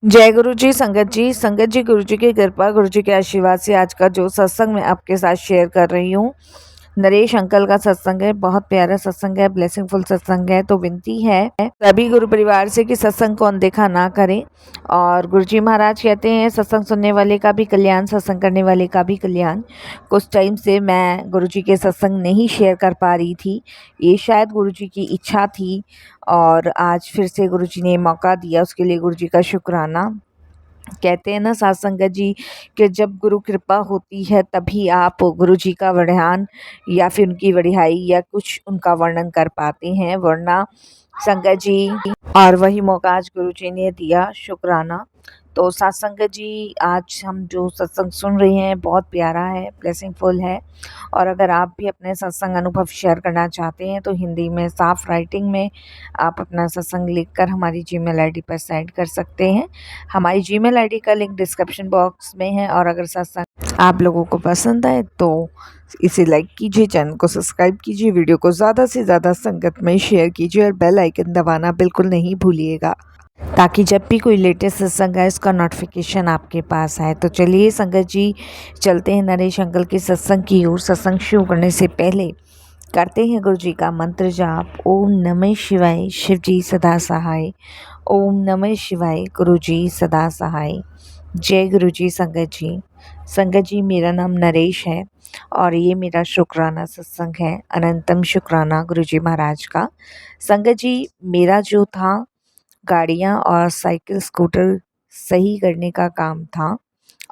जय गुरु जी, संगत जी, गुरु जी की कृपा, गुरु जी के आशीर्वाद से आज का जो सत्संग मैं आपके साथ शेयर कर रही हूँ, नरेश अंकल का सत्संग है। बहुत प्यारा सत्संग है, ब्लेसिंगफुल सत्संग है। तो विनती है सभी गुरु परिवार से कि सत्संग को अनदेखा ना करें। और गुरु जी महाराज कहते हैं सत्संग सुनने वाले का भी कल्याण, सत्संग करने वाले का भी कल्याण। कुछ टाइम से मैं गुरु जी के सत्संग नहीं शेयर कर पा रही थी, ये शायद गुरु जी की इच्छा थी और आज फिर से गुरु जी ने मौका दिया, उसके लिए गुरु जी का शुक्राना। कहते हैं ना साध संगत जी कि जब गुरु कृपा होती है तभी आप गुरु जी का वर्णन या फिर उनकी वडिहाई या कुछ उनका वर्णन कर पाते हैं, वरना संगत जी और वही मौका आज गुरु जी ने दिया, शुक्राना। तो साथ संगत जी आज हम जो सत्संग सुन रहे हैं बहुत प्यारा है, ब्लेसिंगफुल है। और अगर आप भी अपने सत्संग अनुभव शेयर करना चाहते हैं तो हिंदी में साफ राइटिंग में आप अपना सत्संग लिखकर हमारी जीमेल आईडी पर सेंड कर सकते हैं। हमारी जीमेल आईडी का लिंक डिस्क्रिप्शन बॉक्स में है। और अगर सत्संग आप लोगों को पसंद आए तो इसे लाइक कीजिए, चैनल को सब्सक्राइब कीजिए, वीडियो को ज़्यादा से ज़्यादा संगत में शेयर कीजिए और बेल आइकन दबाना बिल्कुल नहीं भूलिएगा, ताकि जब भी कोई लेटेस्ट सत्संग आए उसका नोटिफिकेशन आपके पास आए। तो चलिए संगत जी चलते हैं नरेश अंकल के सत्संग की ओर। सत्संग शुरू करने से पहले करते हैं गुरु जी का मंत्र जाप। ओम नमः शिवाय, शिव जी सदा सहाय। ओम नमः शिवाय, गुरु जी सदा सहाय। जय गुरु जी। संगत जी मेरा नाम नरेश है और ये मेरा शुक्राना सत्संग है। अनंतम शुक्राना गुरु जी महाराज का। संगत जी मेरा जो था गाड़ियाँ और साइकिल स्कूटर सही करने का काम था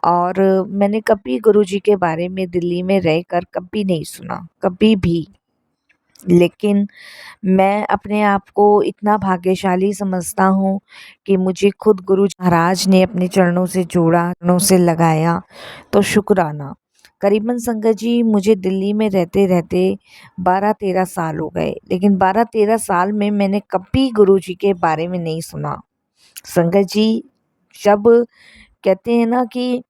और मैंने कभी गुरुजी के बारे में दिल्ली में रहकर कभी नहीं सुना, कभी भी। लेकिन मैं अपने आप को इतना भाग्यशाली समझता हूँ कि मुझे खुद गुरु महाराज ने अपने चरणों से जोड़ा, चरणों से लगाया, तो शुक्राना। करीबन संगत जी मुझे दिल्ली में रहते रहते 12-13 साल हो गए, लेकिन 12-13 साल में मैंने कभी गुरु जी के बारे में नहीं सुना। संगत जी जब कहते हैं ना कि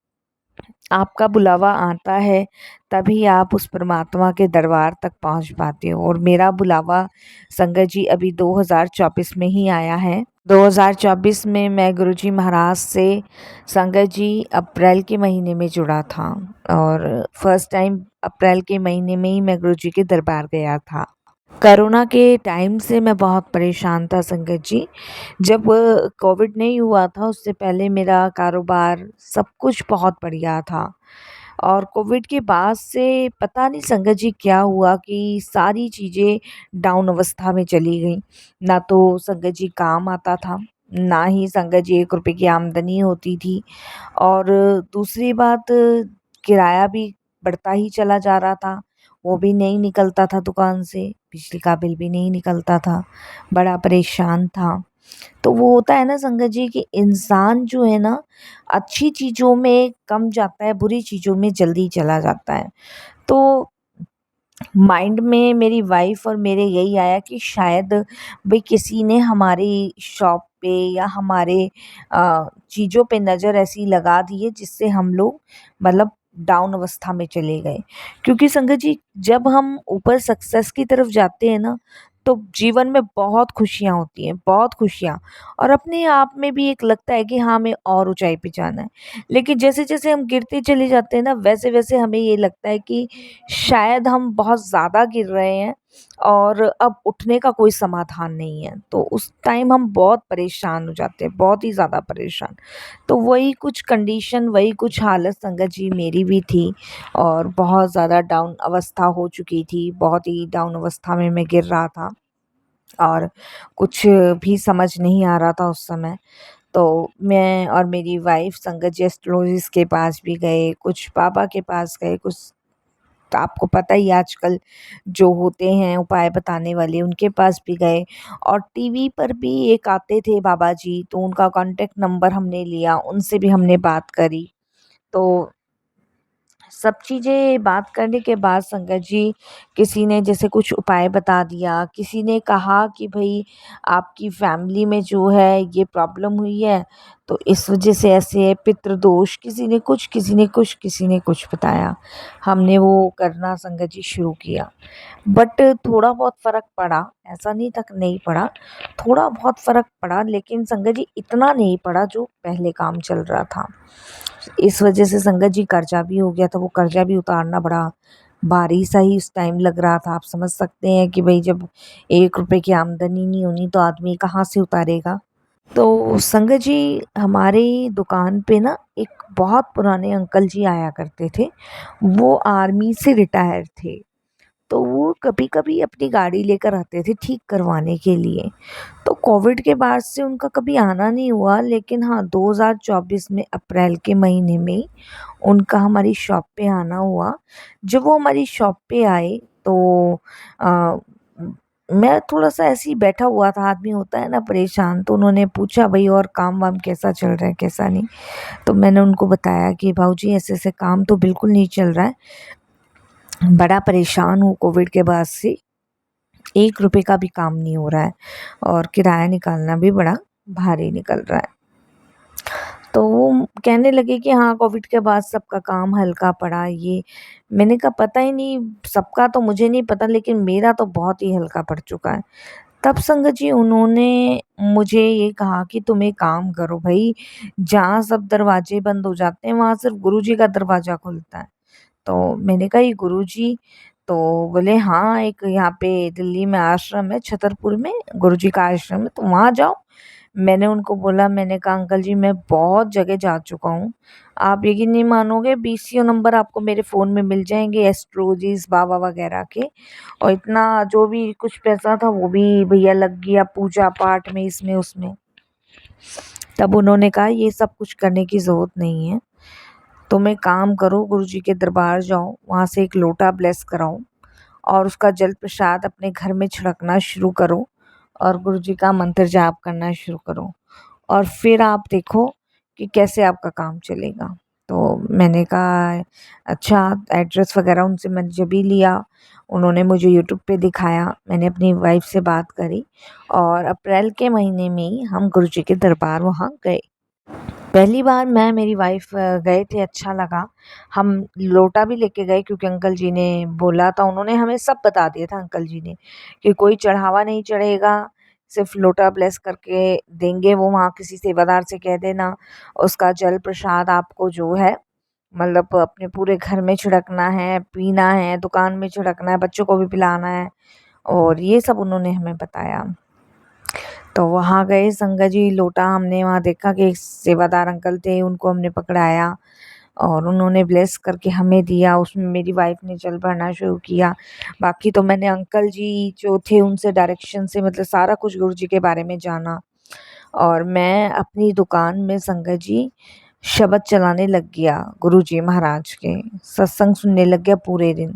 आपका बुलावा आता है तभी आप उस परमात्मा के दरबार तक पहुंच पाते हो, और मेरा बुलावा संगत जी अभी 2024 में ही आया है। 2024 में मैं गुरुजी महाराज से संगत जी अप्रैल के महीने में जुड़ा था और फर्स्ट टाइम अप्रैल के महीने में ही मैं गुरुजी के दरबार गया था। कोरोना के टाइम से मैं बहुत परेशान था संगत जी। जब कोविड नहीं हुआ था उससे पहले मेरा कारोबार सब कुछ बहुत बढ़िया था, और कोविड के बाद से पता नहीं संगत जी क्या हुआ कि सारी चीज़ें डाउन अवस्था में चली गई। ना तो संगत जी काम आता था, ना ही संगत जी 1 रुपए की आमदनी होती थी, और दूसरी बात किराया भी बढ़ता ही चला जा रहा था, वो भी नहीं निकलता था दुकान से, बिजली का बिल भी नहीं निकलता था, बड़ा परेशान था। तो वो होता है ना संगत जी कि इंसान जो है ना अच्छी चीज़ों में कम जाता है, बुरी चीज़ों में जल्दी चला जाता है। तो माइंड में मेरी वाइफ़ और मेरे यही आया कि शायद भई किसी ने हमारी शॉप पे या हमारे चीज़ों पे नज़र ऐसी लगा दी है जिससे हम लोग मतलब डाउन अवस्था में चले गए। क्योंकि संगत जी जब हम ऊपर सक्सेस की तरफ जाते हैं ना, तो जीवन में बहुत खुशियाँ होती हैं, बहुत खुशियाँ, और अपने आप में भी एक लगता है कि हाँ, हमें और ऊँचाई पे जाना है। लेकिन जैसे-जैसे हम गिरते चले जाते हैं ना, वैसे-वैसे हमें ये लगता है कि शायद हम बहुत ज़्यादा गिर रहे हैं और अब उठने का कोई समाधान नहीं है। तो उस टाइम हम बहुत परेशान हो जाते हैं, बहुत ही ज़्यादा परेशान। तो वही कुछ कंडीशन, वही कुछ हालत संगत जी मेरी भी थी और बहुत ज़्यादा डाउन अवस्था हो चुकी थी, बहुत ही डाउन अवस्था में मैं गिर रहा था और कुछ भी समझ नहीं आ रहा था उस समय। तो मैं और मेरी वाइफ़ संगत जी एस्ट्रोलॉजिस्ट के पास भी गए, कुछ बाबा के पास गए, कुछ तो आपको पता ही आजकल जो होते हैं उपाय बताने वाले उनके पास भी गए, और टीवी पर भी एक आते थे बाबा जी, तो उनका कॉन्टैक्ट नंबर हमने लिया, उनसे भी हमने बात करी। तो सब चीज़ें बात करने के बाद संगत जी किसी ने जैसे कुछ उपाय बता दिया, किसी ने कहा कि भई आपकी फैमिली में जो है ये प्रॉब्लम हुई है, तो इस वज़ह से ऐसे है, पितृदोष, किसी ने कुछ, किसी ने कुछ, किसी ने कुछ बताया। हमने वो करना संगत जी शुरू किया। बट थोड़ा बहुत फ़र्क पड़ा, ऐसा नहीं था कि नहीं पड़ा, थोड़ा बहुत फ़र्क पड़ा, लेकिन संगत जी इतना नहीं पड़ा जो पहले काम चल रहा था। इस वजह से संगत जी कर्जा भी हो गया था, वो कर्जा भी उतारना बड़ा भारी सा ही उस टाइम लग रहा था। आप समझ सकते हैं कि भाई जब 1 रुपए की आमदनी नहीं होनी तो आदमी कहाँ से उतारेगा। तो संगत जी हमारी दुकान पे ना एक बहुत पुराने अंकल जी आया करते थे। वो आर्मी से रिटायर थे। तो वो कभी-कभी अपनी गाड़ी लेकर आते थे ठीक करवाने के लिए। तो कोविड के बाद से उनका कभी आना नहीं हुआ, लेकिन हाँ 2024 में अप्रैल के महीने में उनका हमारी शॉप पे आना हुआ। जब वो हमारी शॉप पे आए तो अ, मैं थोड़ा-सा ऐसे ही बैठा हुआ था, आदमी होता है ना परेशान, तो उन्होंने पूछा भई और काम-वाम कैसा चल रहा है, कैसा नहीं? तो मैंने उनको बताया कि भाऊजी ऐसे-ऐसे काम तो बिल्कुल नहीं चल रहा है, बड़ा परेशान हूँ कोविड के बाद से, 1 रुपए का भी काम नहीं हो रहा है और किराया निकालना भी बड़ा भारी निकल रहा है। तो वो कहने लगे कि हाँ, कोविड के बाद सबका काम हल्का पड़ा ये। मैंने कहा पता ही नहीं, सबका तो मुझे नहीं पता, लेकिन मेरा तो बहुत ही हल्का पड़ चुका है। तब संगत जी उन्होंने मुझे ये कहा कि तुम एक काम करो भई, जहाँ सब दरवाजे बंद हो जाते हैं वहाँ सिर्फ़ गुरुजी का दरवाज़ा खुलता है। तो मैंने कहा ये गुरुजी? तो बोले हाँ, एक यहाँ पे दिल्ली में आश्रम है छतरपुर में, गुरुजी का आश्रम है, तो वहाँ जाओ। मैंने उनको बोला, मैंने कहा अंकल जी मैं बहुत जगह जा चुका हूँ। आप यकीन नहीं मानोगे, बीसीओ नंबर आपको मेरे फ़ोन में मिल जाएँगे एस्ट्रोलॉजिस्ट बाबा वगैरह के, और इतना जो भी कुछ पैसा था वो भी भैया लग गया पूजा पाठ में, इसमें उसमें। तब उन्होंने कहा ये सब कुछ करने की ज़रूरत नहीं है। तुम एक काम करो, गुरुजी के दरबार जाओ, वहाँ से एक लोटा ब्लेस कराओ और उसका जल प्रसाद अपने घर में छिड़कना शुरू करो और गुरुजी का मंत्र जाप करना शुरू करो और फिर आप देखो कि कैसे आपका काम चलेगा। तो मैंने कहा अच्छा, एड्रेस वगैरह उनसे मैंने जब भी लिया, उन्होंने मुझे यूट्यूब पे दिखाया, मैंने अपनी वाइफ से बात करी और अप्रैल के महीने में ही हम गुरुजी के दरबार वहाँ गए। पहली बार मैं मेरी वाइफ गए थे, अच्छा लगा। हम लोटा भी लेके गए क्योंकि अंकल जी ने बोला था, उन्होंने हमें सब बता दिया था अंकल जी ने कि कोई चढ़ावा नहीं चढ़ेगा, सिर्फ लोटा ब्लेस करके देंगे, वो वहाँ किसी सेवादार से कह देना। उसका जल प्रसाद आपको जो है मतलब अपने पूरे घर में छिड़कना है, पीना है, दुकान में छिड़कना है, बच्चों को भी पिलाना है, और ये सब उन्होंने हमें बताया। तो वहाँ गए संगत जी, लोटा हमने वहाँ देखा कि एक सेवादार अंकल थे, उनको हमने पकड़ाया और उन्होंने ब्लेस करके हमें दिया। उसमें मेरी वाइफ ने जल भरना शुरू किया। बाकी तो मैंने अंकल जी जो थे उनसे डायरेक्शन से मतलब सारा कुछ गुरु जी के बारे में जाना और मैं अपनी दुकान में संगत जी शब्द चलाने लग गया, गुरु जी महाराज के सत्संग सुनने लग गया पूरे दिन।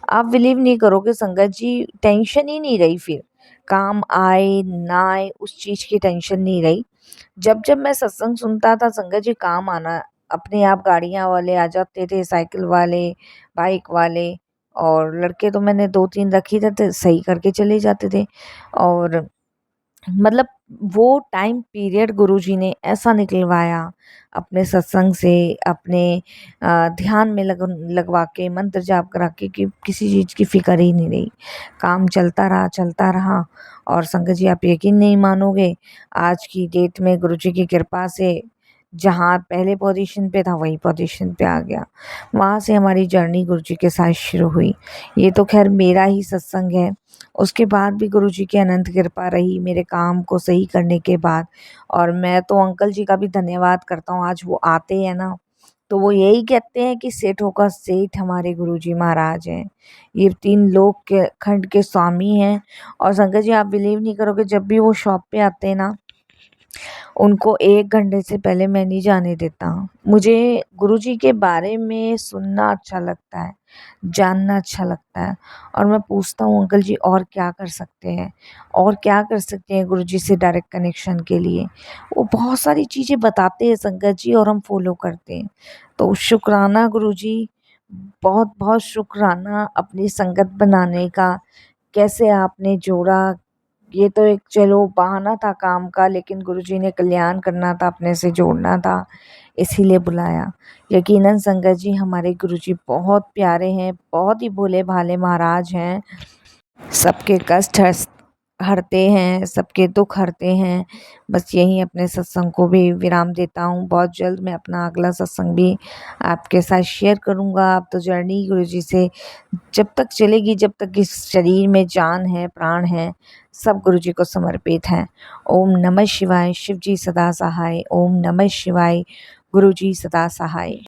आप बिलीव नहीं करोगे संगत जी, टेंशन ही नहीं रही फिर, काम आए ना आए उस चीज़ की टेंशन नहीं रही। जब मैं सत्संग सुनता था संगत जी, काम आना अपने आप, गाड़ियाँ वाले आ जाते थे, साइकिल वाले, बाइक वाले, और लड़के तो मैंने 2-3 रख ही रहते, सही करके चले जाते थे। और मतलब वो टाइम पीरियड गुरुजी ने ऐसा निकलवाया अपने सत्संग से, अपने ध्यान में लगवा के, मंत्र जाप करा के, कि किसी चीज़ की फ़िक्र ही नहीं रही। काम चलता रहा और संगत जी आप यकीन नहीं मानोगे, आज की डेट में गुरुजी की कृपा से जहाँ पहले पोजीशन पे था वही पोजीशन पे आ गया। वहाँ से हमारी जर्नी गुरुजी के साथ शुरू हुई। ये तो ख़ैर मेरा ही सत्संग है। उसके बाद भी गुरुजी की अनंत कृपा रही मेरे काम को सही करने के बाद, और मैं तो अंकल जी का भी धन्यवाद करता हूँ। आज वो आते हैं ना, तो वो यही कहते हैं कि सेठों का सेठ हमारे गुरुजी महाराज हैं। ये 3 लोक के खंड के स्वामी हैं। और संगत जी आप बिलीव नहीं करोगे, जब भी वो शॉप पे आते हैं ना, उनको 1 घंटे से पहले मैं नहीं जाने देता। मुझे गुरुजी के बारे में सुनना अच्छा लगता है, जानना अच्छा लगता है, और मैं पूछता हूँ अंकल जी और क्या कर सकते हैं? और क्या कर सकते हैं गुरुजी से डायरेक्ट कनेक्शन के लिए? वो बहुत सारी चीज़ें बताते हैं संगत जी और हम फ़ॉलो करते हैं। तो शुक्राना गुरुजी, बहुत बहुत शुक्राना अपनी संगत बनाने का। कैसे आपने जोड़ा, ये तो एक चलो बहाना था काम का, लेकिन गुरुजी ने कल्याण करना था, अपने से जोड़ना था, इसीलिए बुलाया। यकीनन संगत जी हमारे गुरुजी बहुत प्यारे हैं, बहुत ही भोले भाले महाराज हैं। सबके कष्ट हरते हैं, सबके दुख हरते हैं। बस यही अपने सत्संग को भी विराम देता हूँ। बहुत जल्द मैं अपना अगला सत्संग भी आपके साथ शेयर करूँगा। अब तो जर्नी गुरुजी से जब तक चलेगी, जब तक इस शरीर में जान है, प्राण है, सब गुरुजी को समर्पित हैं। ओम नमः शिवाय। शिव जी सदा सहाय। ओम नमः शिवाय। गुरुजी सदा सहाय।